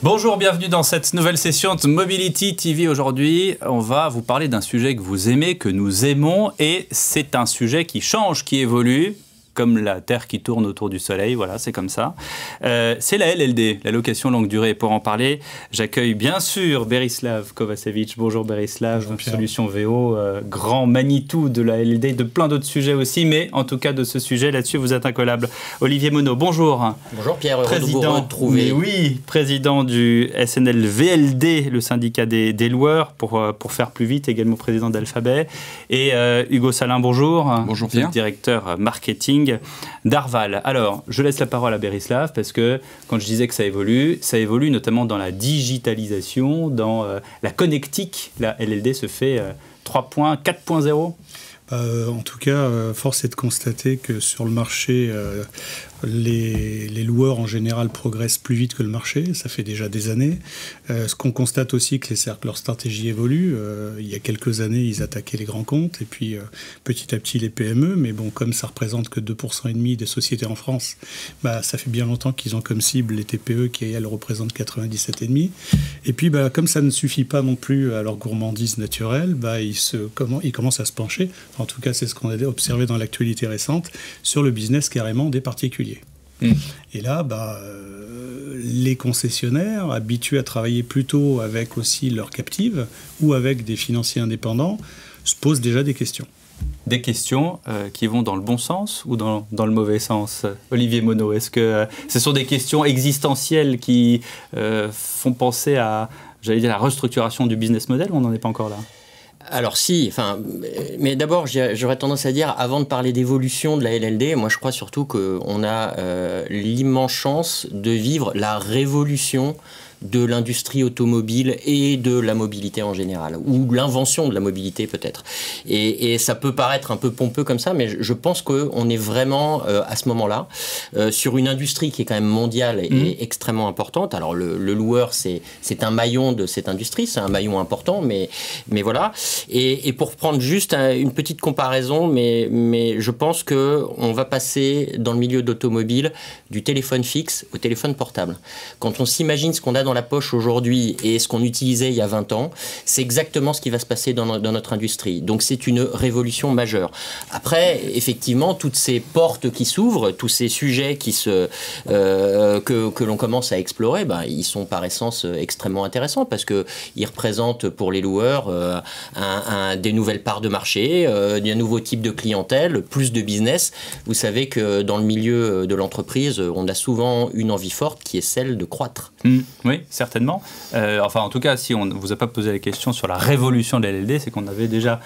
Bonjour, bienvenue dans cette nouvelle session de Mobility TV. Aujourd'hui, on va vous parler d'un sujet que vous aimez, que nous aimons, et c'est un sujet qui change, qui évolue, comme la Terre qui tourne autour du Soleil, voilà, c'est comme ça. C'est la LLD, la location longue durée. Pour en parler, j'accueille bien sûr Berislav Kovacevic. Bonjour Berislav, bonjour Solution VO, grand Manitou de la LLD, de plein d'autres sujets aussi, mais en tout cas de ce sujet, là-dessus vous êtes incollable. Olivier Monod, bonjour. Bonjour Pierre, heureux de vous Mais retrouver. oui, président du SNL VLD, le syndicat des loueurs, pour faire plus vite, également président d'Alphabet. Et Hugo Salin, bonjour. Bonjour Pierre. Directeur marketing d'Arval. Alors, je laisse la parole à Berislav parce que quand je disais que ça évolue notamment dans la digitalisation, dans la connectique. La LLD se fait 4.0. En tout cas, force est de constater que sur le marché, les loueurs en général progressent plus vite que le marché, ça fait déjà des années. Ce qu'on constate aussi, que leur stratégie évolue. Il y a quelques années, ils attaquaient les grands comptes et puis petit à petit les PME, mais bon, comme ça représente que 2,5% des sociétés en France, ça fait bien longtemps qu'ils ont comme cible les TPE qui, elles, représentent 97,5%. Et puis, comme ça ne suffit pas non plus à leur gourmandise naturelle, ils commencent à se pencher, en tout cas c'est ce qu'on a observé dans l'actualité récente, sur le business carrément des particuliers. Et là, les concessionnaires, habitués à travailler plutôt avec aussi leurs captives ou avec des financiers indépendants, se posent déjà des questions. Des questions qui vont dans le bon sens ou dans le mauvais sens? Olivier Monod, est-ce que ce sont des questions existentielles qui font penser à, la restructuration du business model, ou on n'en est pas encore là? Alors si, mais d'abord j'aurais tendance à dire, avant de parler d'évolution de la LLD, moi je crois surtout qu'on a l'immense chance de vivre la révolution de l'industrie automobile et de la mobilité en général, ou l'invention de la mobilité peut-être. Et ça peut paraître un peu pompeux comme ça, mais je pense qu'on est vraiment à ce moment-là sur une industrie qui est quand même mondiale et extrêmement importante. Alors le loueur, c'est un maillon de cette industrie, c'est un maillon important, mais voilà. Et pour prendre juste une petite comparaison, mais je pense qu'on va passer dans le milieu d'automobile du téléphone fixe au téléphone portable. Quand on s'imagine ce qu'on a dans la poche aujourd'hui et ce qu'on utilisait il y a 20 ans, c'est exactement ce qui va se passer dans notre industrie. Donc c'est une révolution majeure. Après, effectivement, toutes ces portes qui s'ouvrent, tous ces sujets que l'on commence à explorer, ils sont par essence extrêmement intéressants parce qu'ils représentent pour les loueurs des nouvelles parts de marché, un nouveau type de clientèle, plus de business. Vous savez que dans le milieu de l'entreprise, on a souvent une envie forte qui est celle de croître. Oui, certainement. En tout cas, si on ne vous a pas posé la question sur la révolution de la LLD, c'est qu'on avait déjà,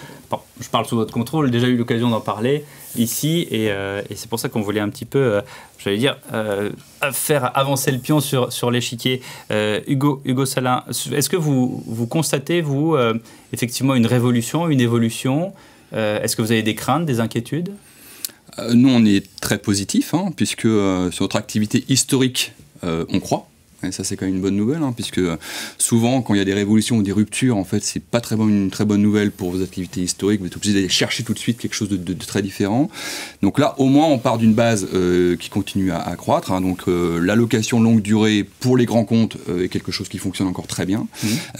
je parle sous votre contrôle, déjà eu l'occasion d'en parler ici, et c'est pour ça qu'on voulait un petit peu, faire avancer le pion sur l'échiquier. Hugo Salin, est-ce que vous constatez, vous, effectivement, une révolution, une évolution? Est-ce que vous avez des craintes, des inquiétudes? Nous, on est très positif, puisque sur notre activité historique, on croit. Et ça, c'est quand même une bonne nouvelle, puisque souvent, quand il y a des révolutions ou des ruptures, en fait, c'est pas une très bonne nouvelle pour vos activités historiques. Vous êtes obligé d'aller chercher tout de suite quelque chose de très différent. Donc là, au moins, on part d'une base qui continue à croître. Donc la location longue durée pour les grands comptes est quelque chose qui fonctionne encore très bien.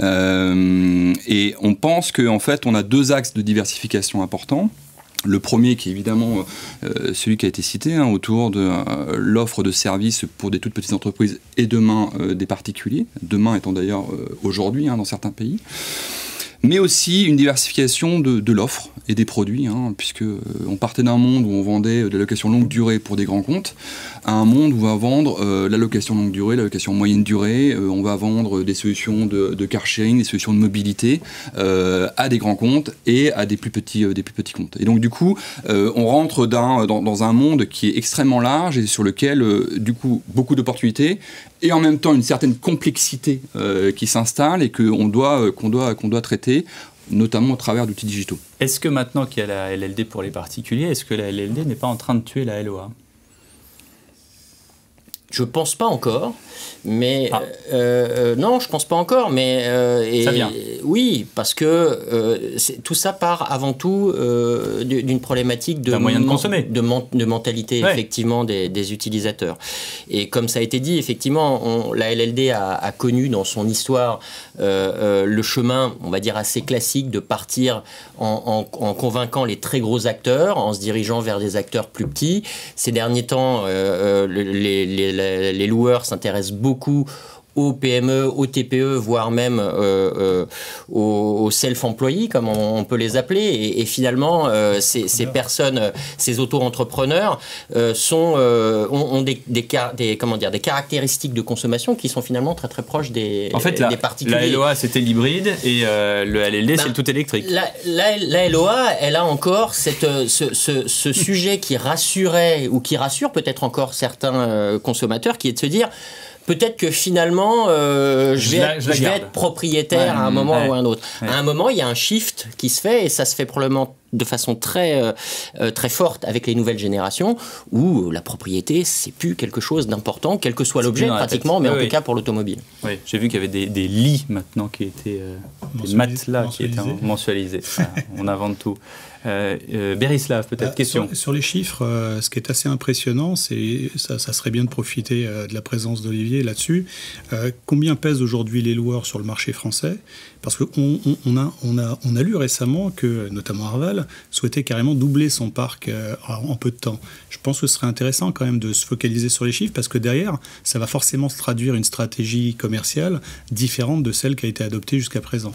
Et on pense qu'en fait, on a deux axes de diversification importants. Le premier qui est évidemment celui qui a été cité, autour de l'offre de services pour des toutes petites entreprises et demain des particuliers, demain étant d'ailleurs aujourd'hui dans certains pays. Mais aussi une diversification de l'offre et des produits, puisque on partait d'un monde où on vendait de la location longue durée pour des grands comptes, à un monde où on va vendre la location longue durée, la location moyenne durée, on va vendre des solutions de car sharing, des solutions de mobilité à des grands comptes et à des plus petits comptes. Et donc du coup, on rentre dans un monde qui est extrêmement large et sur lequel, du coup, beaucoup d'opportunités et en même temps une certaine complexité qui s'installe et qu'on doit traiter, notamment au travers d'outils digitaux. Est-ce que maintenant qu'il y a la LLD pour les particuliers, est-ce que la LLD n'est pas en train de tuer la LOA? Je pense pas encore, mais non, je pense pas encore, mais ça vient. Oui, parce que tout ça part avant tout d'une problématique de moyen de consommer, de mentalité effectivement des utilisateurs. Et comme ça a été dit, effectivement, la LLD a connu dans son histoire le chemin, on va dire assez classique, de partir en convainquant les très gros acteurs, en se dirigeant vers des acteurs plus petits. Ces derniers temps, les loueurs s'intéressent beaucoup aux PME, aux TPE, voire même aux self-employés, comme on peut les appeler. Et finalement, ces personnes, ces auto-entrepreneurs ont des caractéristiques de consommation qui sont finalement très très proches des particuliers. La LOA, c'était l'hybride et le LLD, c'est le tout électrique. La LOA, elle a encore ce sujet qui rassurait, ou qui rassure peut-être encore certains consommateurs, qui est de se dire... Peut-être que finalement, je vais être propriétaire à un moment ou à un autre. À un moment, il y a un shift qui se fait, et ça se fait probablement de façon très, très forte avec les nouvelles générations, où la propriété, c'est plus quelque chose d'important, quel que soit l'objet pratiquement, mais en tout cas pour l'automobile. Oui, j'ai vu qu'il y avait des lits maintenant qui étaient des matelas qui étaient mensualisés. On invente tout. Berislav, peut-être, question. Sur les chiffres, ce qui est assez impressionnant, c'est ça serait bien de profiter de la présence d'Olivier là-dessus. Combien pèsent aujourd'hui les loueurs sur le marché français? Parce qu'on a lu récemment que, notamment Arval, souhaitait carrément doubler son parc en peu de temps. Je pense que ce serait intéressant quand même de se focaliser sur les chiffres, parce que derrière, ça va forcément se traduire une stratégie commerciale différente de celle qui a été adoptée jusqu'à présent.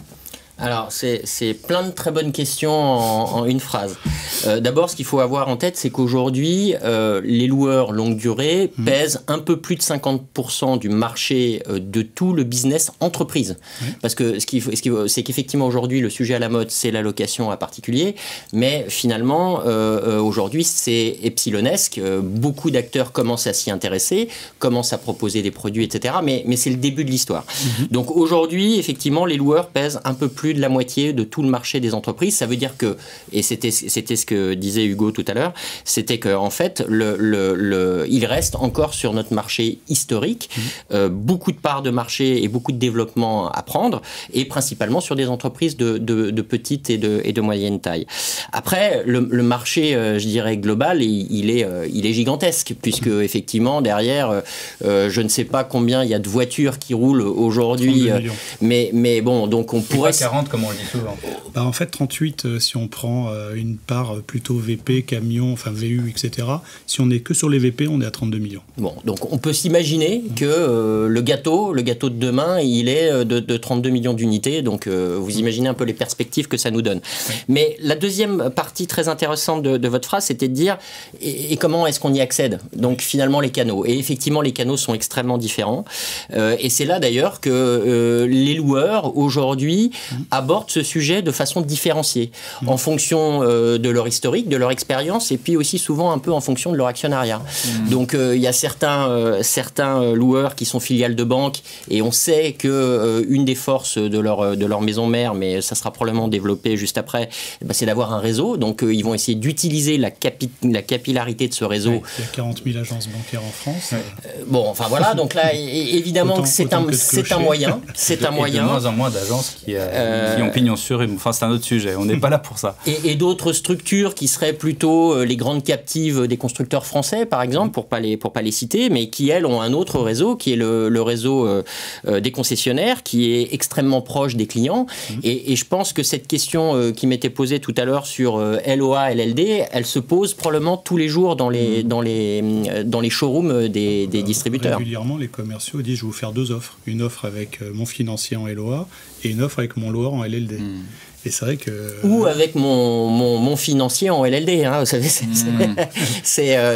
Alors, c'est plein de très bonnes questions en une phrase. D'abord, ce qu'il faut avoir en tête, c'est qu'aujourd'hui, les loueurs longue durée pèsent un peu plus de 50% du marché de tout le business entreprise. Parce que c'est qu'effectivement, aujourd'hui, le sujet à la mode, c'est la location à particulier. Mais finalement, aujourd'hui, c'est epsilonesque. Beaucoup d'acteurs commencent à s'y intéresser, commencent à proposer des produits, etc. Mais c'est le début de l'histoire. Donc aujourd'hui, effectivement, les loueurs pèsent un peu plus de la moitié de tout le marché des entreprises. Ça veut dire que, et c'était ce que disait Hugo tout à l'heure, c'était qu'en fait, il reste encore sur notre marché historique beaucoup de parts de marché et beaucoup de développement à prendre, et principalement sur des entreprises de petite et de moyenne taille. Après, le marché, je dirais, global, il est gigantesque, puisque effectivement, derrière, je ne sais pas combien il y a de voitures qui roulent aujourd'hui, mais bon, donc on pourrait... 40, comme on le dit souvent. En fait, 38, si on prend une part plutôt VP, camion, enfin VU, etc. Si on n'est que sur les VP, on est à 32 millions. Bon, donc on peut s'imaginer que le gâteau de demain, il est de 32 millions d'unités. Donc vous imaginez un peu les perspectives que ça nous donne. Mais la deuxième partie très intéressante de votre phrase, c'était de dire et comment est-ce qu'on y accède? Donc finalement, les canaux. Et effectivement, les canaux sont extrêmement différents. Et c'est là d'ailleurs que les loueurs, aujourd'hui, abordent ce sujet de façon différenciée, en fonction de leur historique, de leur expérience, et puis aussi souvent un peu en fonction de leur actionnariat. Donc il y a certains loueurs qui sont filiales de banques, et on sait que une des forces de leur maison mère, mais ça sera probablement développé juste après, c'est d'avoir un réseau. Donc ils vont essayer d'utiliser la capillarité de ce réseau. Il y a 40 000 agences bancaires en France. Bon, enfin voilà, donc là, évidemment que c'est un moyen. C'est un moyen. De moins en moins d'agences qui ont pignon sur rue. Enfin, c'est un autre sujet. On n'est pas là pour ça. Et d'autres structures qui seraient plutôt les grandes captives des constructeurs français, par exemple, pour pas les citer, mais qui, elles, ont un autre réseau, qui est le réseau des concessionnaires, qui est extrêmement proche des clients. Et je pense que cette question qui m'était posée tout à l'heure sur LOA, LLD, elle se pose probablement tous les jours dans les showrooms des distributeurs. Régulièrement, les commerciaux disent: je vais vous faire deux offres. Une offre avec mon financier en LOA et une offre avec mon loueur en LLD. Et c'est vrai que... Ou avec mon financier en LLD, hein, vous savez,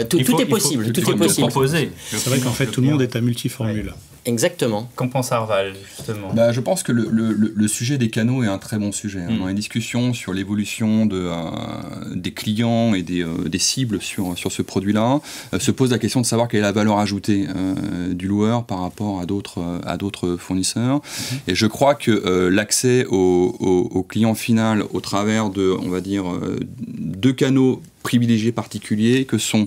tout est possible. Tout est possible. C'est vrai qu'en fait, tout le monde est à multiformule. Ouais. Exactement. Qu'en pense Arval, justement? Je pense que le sujet des canaux est un très bon sujet. Dans les discussions sur l'évolution des clients et des cibles sur ce produit-là, se pose la question de savoir quelle est la valeur ajoutée du loueur par rapport à d'autres fournisseurs. Et je crois que l'accès au client final au travers de, on va dire, deux canaux privilégiés particuliers que sont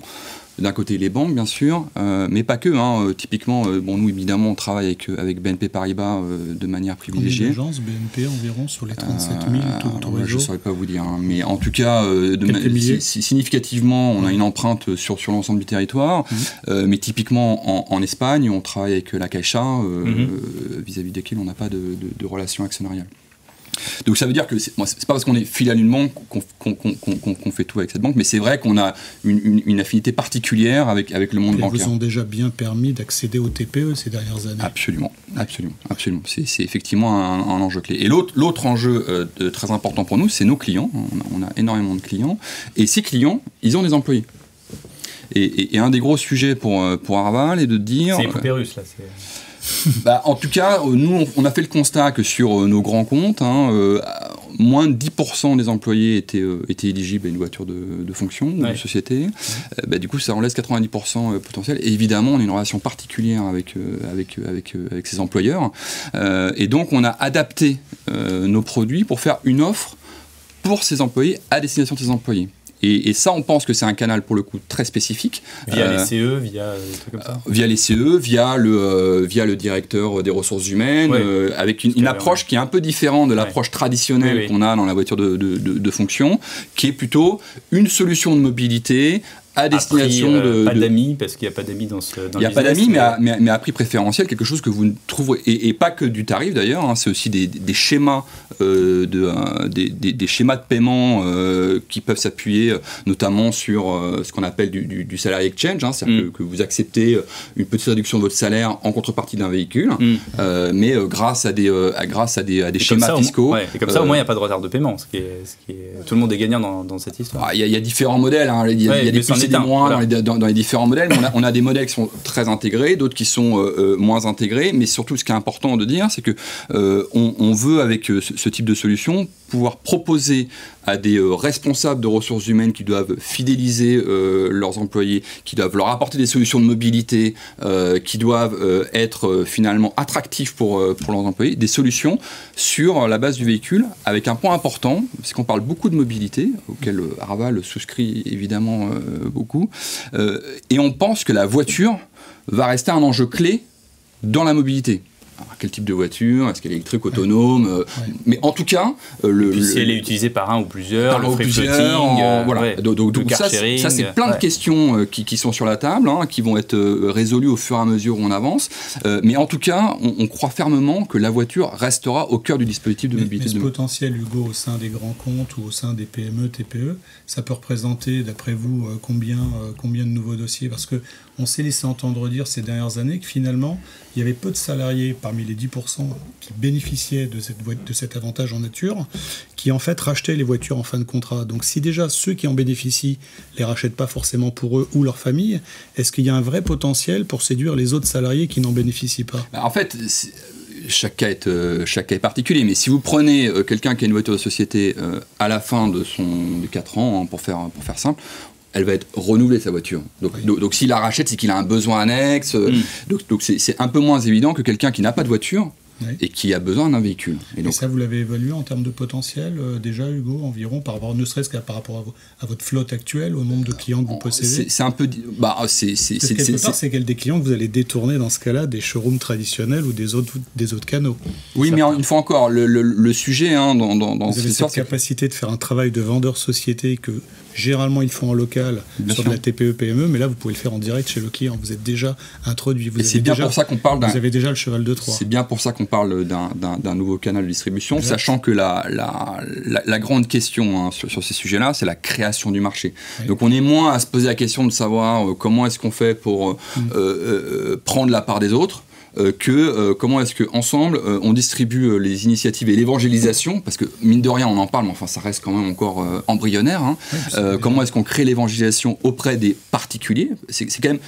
D'un côté, les banques, bien sûr, mais pas que. Hein. Typiquement, nous, évidemment, on travaille avec BNP Paribas de manière privilégiée. Combien d'agences BNP environ sur les 37 000 tout réseau? Je ne saurais pas vous dire. Hein. Mais en tout cas, significativement, on a une empreinte sur l'ensemble du territoire. Mais typiquement, en Espagne, on travaille avec la Caixa, vis-à-vis desquels on n'a pas de relation actionnariale. Donc ça veut dire que c'est pas parce qu'on est filiale d'une banque qu'on fait tout avec cette banque, mais c'est vrai qu'on a une affinité particulière avec le monde bancaire. Ils vous ont déjà bien permis d'accéder au TPE ces dernières années. Absolument. C'est effectivement un enjeu clé. Et l'autre enjeu très important pour nous, c'est nos clients. On a énormément de clients. Et ces clients, ils ont des employés. Et un des gros sujets pour Arval est de dire... C'est les poupées russes, là. En tout cas, nous, on a fait le constat que sur nos grands comptes, moins de 10% des employés étaient éligibles à une voiture de fonction ou de société. Du coup, ça en laisse 90% potentiel. Et évidemment, on a une relation particulière avec ces employeurs. Et donc, on a adapté nos produits pour faire une offre pour ces employés à destination de ces employés. Et ça, on pense que c'est un canal, pour le coup, très spécifique. Via les CE, via des trucs comme ça. Via les CE, via le directeur des ressources humaines, avec une approche qui est un peu différente de l'approche traditionnelle qu'on a dans la voiture de fonction, qui est plutôt une solution de mobilité à destination pas d'amis, parce qu'il n'y a pas d'amis dans le Il n'y a pas d'amis, mais à prix préférentiel, quelque chose que vous ne trouverez... Et pas que du tarif, d'ailleurs, hein, c'est aussi des schémas des schémas de paiement qui peuvent s'appuyer notamment sur ce qu'on appelle du salary exchange, hein, c'est-à-dire que vous acceptez une petite réduction de votre salaire en contrepartie d'un véhicule, mais grâce à des schémas fiscaux. Et comme ça, au moins, il n'y a pas de retard de paiement. Tout le monde est gagnant dans cette histoire. Il y a différents modèles, hein, il y a des plus et des moins dans les différents modèles, mais on a des modèles qui sont très intégrés, d'autres qui sont moins intégrés, mais surtout ce qui est important de dire, c'est que on veut avec ce type de solution pouvoir proposer à des responsables de ressources humaines qui doivent fidéliser leurs employés, qui doivent leur apporter des solutions de mobilité, qui doivent être finalement attractifs pour leurs employés, des solutions sur la base du véhicule, avec un point important, parce qu'on parle beaucoup de mobilité, auquel Arval souscrit évidemment beaucoup, et on pense que la voiture va rester un enjeu clé dans la mobilité. Alors, quel type de voiture? Est-ce qu'elle est électrique, autonome? Mais en tout cas... si elle est utilisée par un ou plusieurs, le free floating... voilà. Donc ça, c'est plein de questions qui sont sur la table, hein, qui vont être résolues au fur et à mesure où on avance. Mais en tout cas, on croit fermement que la voiture restera au cœur du dispositif de mobilité. Mais ce potentiel, Hugo, au sein des grands comptes ou au sein des PME, TPE, ça peut représenter, d'après vous, combien de nouveaux dossiers? Parce qu'on s'est laissé entendre dire ces dernières années que finalement, il y avait peu de salariés parmi les 10% qui bénéficiaient de cet avantage en nature, qui en fait rachetaient les voitures en fin de contrat. Donc si déjà ceux qui en bénéficient ne les rachètent pas forcément pour eux ou leur famille, est-ce qu'il y a un vrai potentiel pour séduire les autres salariés qui n'en bénéficient pas? En fait, chaque cas est particulier, mais si vous prenez quelqu'un qui a une voiture de société à la fin de 4 ans, hein, pour faire simple, elle va être renouvelée, sa voiture. Donc s'il la rachète, c'est qu'il a un besoin annexe. Donc c'est un peu moins évident que quelqu'un qui n'a pas de voiture et qui a besoin d'un véhicule. Et ça, vous l'avez évalué en termes de potentiel, déjà, Hugo, environ, ne serait-ce qu'à par rapport à votre flotte actuelle, au nombre de clients que vous possédez? C'est un peu... c'est quel des clients que vous allez détourner dans ce cas-là des showrooms traditionnels ou des autres canaux? Oui, mais une fois encore, le sujet dans vous avez cette capacité de faire un travail de vendeur-société que généralement ils font en local sur de la TPE-PME, mais là vous pouvez le faire en direct chez le client. Vous êtes déjà introduit. C'est bien pour ça qu'on parle vous avez déjà le cheval de Troie. C'est bien pour ça qu'on parle d'un nouveau canal de distribution, sachant que la grande question sur ces sujets-là, c'est la création du marché. Oui. Donc on est moins à se poser la question de savoir comment est-ce qu'on fait pour prendre la part des autres, comment est-ce qu'ensemble on distribue les initiatives et l'évangélisation, parce que mine de rien on en parle, mais enfin ça reste quand même encore embryonnaire, hein. Comment est-ce qu'on crée l'évangélisation auprès des particuliers? C'est quand même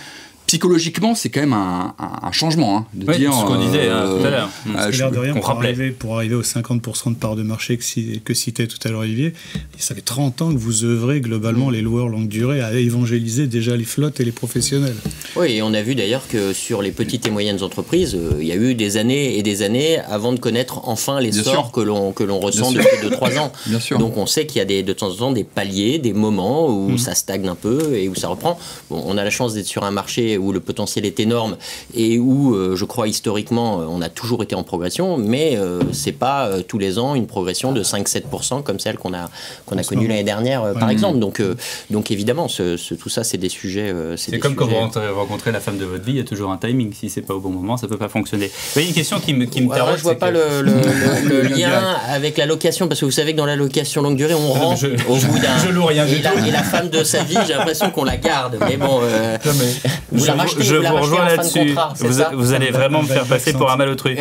psychologiquement, c'est quand même un changement, hein, de dire. Ce qu'on disait tout à l'heure. Parce que l'air de rien, pour arriver aux 50% de part de marché que citait tout à l'heure Olivier, ça fait 30 ans que vous œuvrez globalement les loueurs longue durée à évangéliser déjà les flottes et les professionnels. Oui, et on a vu d'ailleurs que sur les petites et moyennes entreprises, il y a eu des années et des années avant de connaître enfin l'essor que l'on ressent depuis 2-3 ans. Bien sûr. Donc on sait qu'il y a de temps en temps des paliers, des moments où ça stagne un peu et où ça reprend. Bon, on a la chance d'être sur un marché où le potentiel est énorme et où, je crois, historiquement, on a toujours été en progression, mais c'est pas tous les ans une progression de 5-7% comme celle qu'on a connue l'année dernière, par exemple. Donc évidemment, tout ça, c'est des sujets... c'est comme quand vous rencontrez la femme de votre vie, il y a toujours un timing. Si c'est pas au bon moment, ça peut pas fonctionner. Il y a une question qui me taraude. Je vois pas le lien avec la location, parce que vous savez que dans la location longue durée, on rend au bout d'un... Je loue rien du tout. Et la femme de sa vie, j'ai l'impression qu'on la garde. Mais bon... Je vous rejoins là-dessus. Vous allez vraiment me faire passer pour un malotru.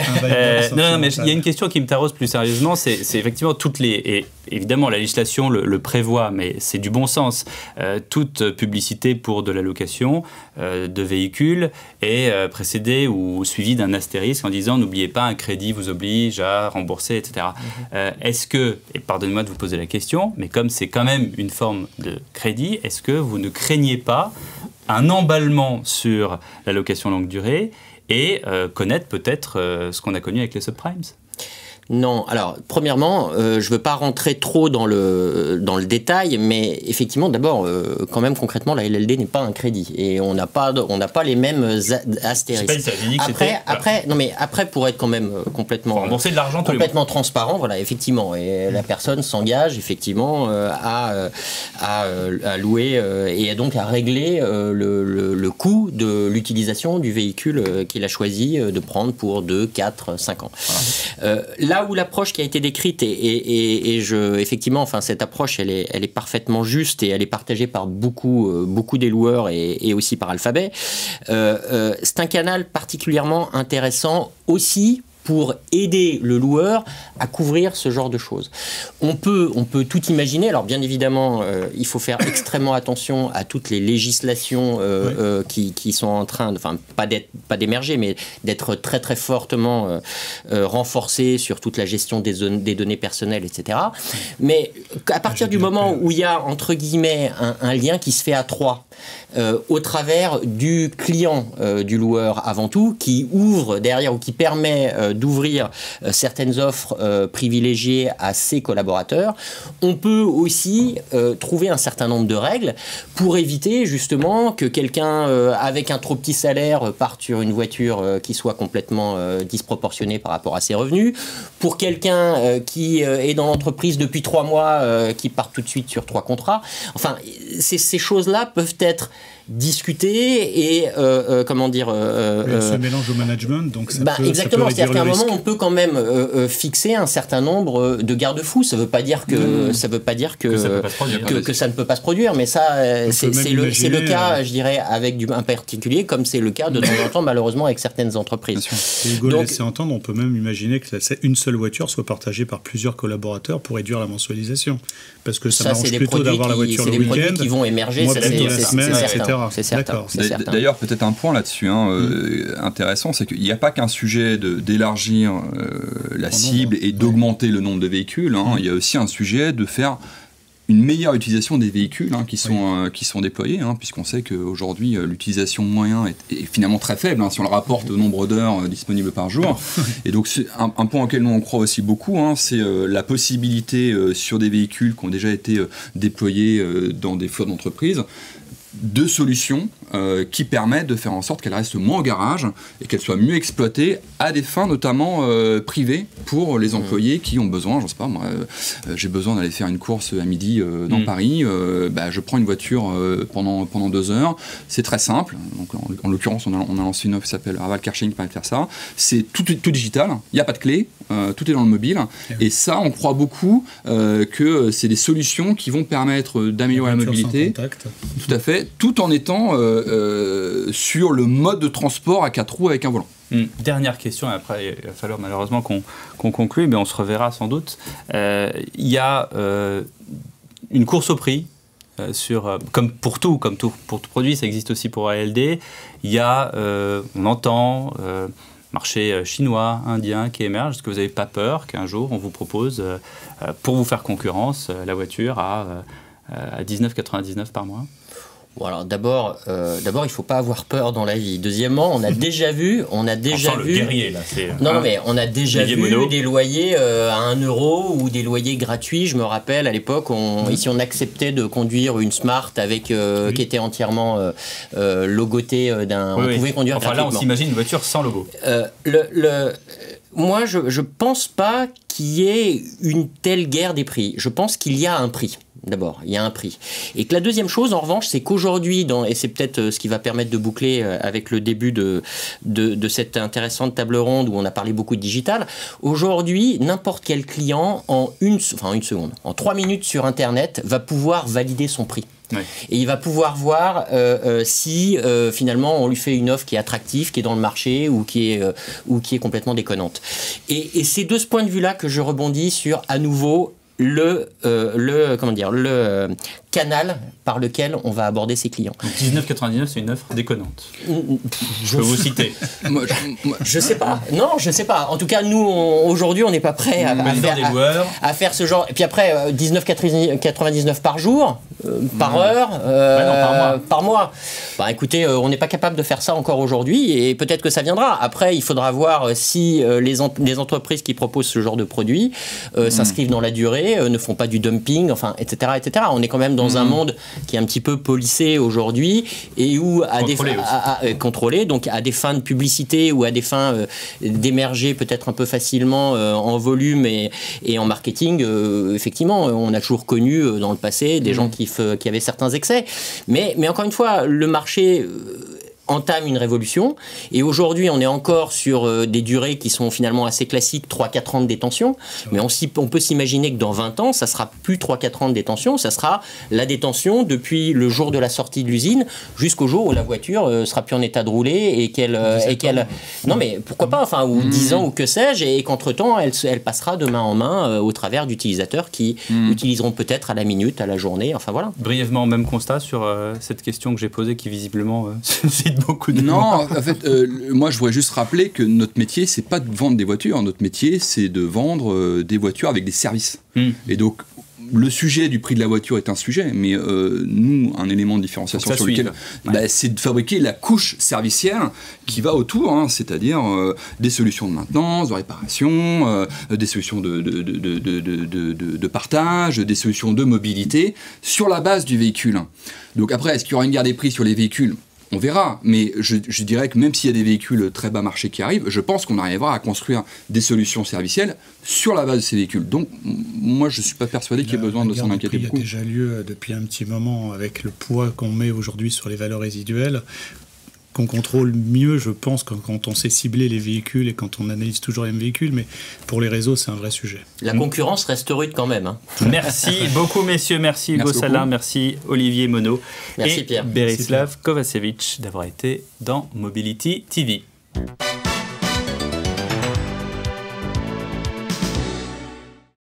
Non, mais il y a une question qui me taraude plus sérieusement, c'est effectivement toutes les... Et évidemment, la législation le prévoit, mais c'est du bon sens. Toute publicité pour de la location de véhicules est précédée ou suivie d'un astérisque en disant « N'oubliez pas, un crédit vous oblige à rembourser, etc. » Est-ce que, et pardonnez-moi de vous poser la question, mais comme c'est quand même une forme de crédit, est-ce que vous ne craignez pas un emballement sur la location longue durée et connaître peut-être ce qu'on a connu avec les subprimes? Non, alors premièrement, je ne veux pas rentrer trop dans le détail, mais effectivement, d'abord, quand même concrètement, la LLD n'est pas un crédit et on n'a pas les mêmes astérisques. Après, pour être quand même complètement rembourser de l'argent complètement transparent, voilà, effectivement, et la personne s'engage effectivement à louer et donc à régler le coût de l'utilisation du véhicule qu'il a choisi de prendre pour 2, 4, 5 ans. Voilà. Là où l'approche qui a été décrite, effectivement, enfin, cette approche, elle est parfaitement juste et elle est partagée par beaucoup des loueurs et aussi par Alphabet. C'est un canal particulièrement intéressant aussi pour aider le loueur à couvrir ce genre de choses. On peut tout imaginer. Alors bien évidemment, il faut faire extrêmement attention à toutes les législations qui sont en train, enfin pas d'émerger, mais d'être très très fortement renforcées sur toute la gestion des données personnelles, etc. Mais à partir du moment où il y a entre guillemets un lien qui se fait à trois, au travers du client du loueur avant tout, qui ouvre derrière ou qui permet d'ouvrir certaines offres privilégiées à ses collaborateurs, on peut aussi trouver un certain nombre de règles pour éviter justement que quelqu'un avec un trop petit salaire parte sur une voiture qui soit complètement disproportionnée par rapport à ses revenus, pour quelqu'un qui est dans l'entreprise depuis 3 mois qui part tout de suite sur 3 contrats. Enfin, ces choses-là peuvent être discuter et comment dire ce mélange au management, donc exactement, c'est-à-dire qu'à un moment on peut quand même fixer un certain nombre de garde-fous. Ça veut pas dire que ça ne peut pas se produire, mais ça c'est le cas, je dirais, avec un particulier, comme c'est le cas de temps en temps malheureusement avec certaines entreprises. Et Hugo laissait entendre, on peut même imaginer que une seule voiture soit partagée par plusieurs collaborateurs pour réduire la mensualisation, parce que ça m'arrange plutôt d'avoir la voiture le week-end. C'est des produits qui vont émerger, c'est certain. D'ailleurs, peut-être un point là-dessus intéressant, c'est qu'il n'y a pas qu'un sujet d'élargir la cible et d'augmenter le nombre de véhicules. Il y a aussi un sujet de faire une meilleure utilisation des véhicules qui sont déployés, puisqu'on sait qu'aujourd'hui l'utilisation moyenne est finalement très faible si on le rapporte au nombre d'heures disponibles par jour. Et donc c'est un point auquel nous on croit aussi beaucoup, c'est la possibilité sur des véhicules qui ont déjà été déployés dans des flottes d'entreprises, de solutions qui permettent de faire en sorte qu'elles restent moins au garage et qu'elles soient mieux exploitées à des fins notamment privées pour les employés qui ont besoin, je sais pas moi, j'ai besoin d'aller faire une course à midi dans Paris, je prends une voiture pendant 2 heures, c'est très simple. Donc en l'occurrence on a lancé une offre qui s'appelle Arval Carsharing qui permet de faire ça, c'est tout digital, il n'y a pas de clé, tout est dans le mobile, et ça on croit beaucoup que c'est des solutions qui vont permettre d'améliorer la mobilité, tout à fait, tout en étant sur le mode de transport à 4 roues avec un volant. Dernière question, et après il va falloir malheureusement qu'on conclue, mais on se reverra sans doute. Il y a une course au prix comme pour tout produit, ça existe aussi pour ALD. Il y a, on entend, marché chinois, indien qui émerge. Est-ce que vous n'avez pas peur qu'un jour on vous propose, pour vous faire concurrence, la voiture à 19,99 par mois? Bon, alors d'abord, il ne faut pas avoir peur dans la vie. Deuxièmement, on a déjà vu... Le guerrier, là. Non, mais on a déjà vu des loyers à 1 euro ou des loyers gratuits. Je me rappelle, à l'époque, ici, on acceptait de conduire une Smart avec, qui était entièrement logotée d'un... Oui, on pouvait conduire gratuitement. Là, on s'imagine une voiture sans logo. Moi, je ne pense pas qu'il y ait une telle guerre des prix. Je pense qu'il y a un prix. D'abord, il y a un prix. Et que la deuxième chose, en revanche, c'est qu'aujourd'hui, et c'est peut-être ce qui va permettre de boucler avec le début de cette intéressante table ronde où on a parlé beaucoup de digital, aujourd'hui, n'importe quel client, en une seconde, en 3 minutes sur Internet, va pouvoir valider son prix. Oui. Et il va pouvoir voir si finalement on lui fait une offre qui est attractive, qui est dans le marché ou qui est complètement déconnante. Et c'est de ce point de vue-là que je rebondis sur, à nouveau, le canal par lequel on va aborder ses clients. 19,99, c'est une offre déconnante. Je peux vous citer. Je sais pas. Non, je sais pas. En tout cas, nous, aujourd'hui, on n'est pas prêt à faire ce genre. Et puis après, 19,99 par jour, par heure, par mois. Bah, écoutez, on n'est pas capable de faire ça encore aujourd'hui et peut-être que ça viendra. Après, il faudra voir si les entreprises qui proposent ce genre de produits s'inscrivent dans la durée, ne font pas du dumping, enfin, etc., etc. On est quand même dans un monde qui est un petit peu policé aujourd'hui et où contrôlé, donc à des fins de publicité ou à des fins d'émerger peut-être un peu facilement en volume et en marketing, effectivement, on a toujours connu dans le passé des gens qui avaient certains excès. Mais encore une fois, le marché entame une révolution et aujourd'hui on est encore sur des durées qui sont finalement assez classiques, 3-4 ans de détention, mais on peut s'imaginer que dans 20 ans ça sera plus 3-4 ans de détention, ça sera la détention depuis le jour de la sortie de l'usine jusqu'au jour où la voiture sera plus en état de rouler et qu'elle non mais pourquoi pas, enfin, ou 10 ans ou que sais-je, et qu'entre temps elle passera de main en main au travers d'utilisateurs qui utiliseront peut-être à la minute, à la journée, enfin voilà. Brièvement, même constat sur cette question que j'ai posée qui visiblement beaucoup de Non, en fait, moi je voudrais juste rappeler que notre métier, c'est pas de vendre des voitures. Notre métier, c'est de vendre des voitures avec des services. Et donc, le sujet du prix de la voiture est un sujet, mais nous, un élément de différenciation sur lequel, c'est de fabriquer la couche servicielle qui va autour, hein, c'est-à-dire des solutions de maintenance, de réparation, des solutions de partage, des solutions de mobilité sur la base du véhicule. Donc après, est-ce qu'il y aura une guerre des prix sur les véhicules ? On verra, mais je dirais que même s'il y a des véhicules très bas marché qui arrivent, je pense qu'on arrivera à construire des solutions servicielles sur la base de ces véhicules. Donc, moi, je ne suis pas persuadé qu'il y ait besoin de s'en inquiéter beaucoup. Il y a déjà lieu depuis un petit moment avec le poids qu'on met aujourd'hui sur les valeurs résiduelles, qu'on contrôle mieux, je pense, quand on sait cibler les véhicules et quand on analyse toujours les mêmes véhicules, mais pour les réseaux, c'est un vrai sujet. La concurrence reste rude quand même. Hein. Merci beaucoup, messieurs. Merci Hugo Salin, merci Olivier Monod. Merci Pierre. Berislav Kovacevic d'avoir été dans Mobility TV.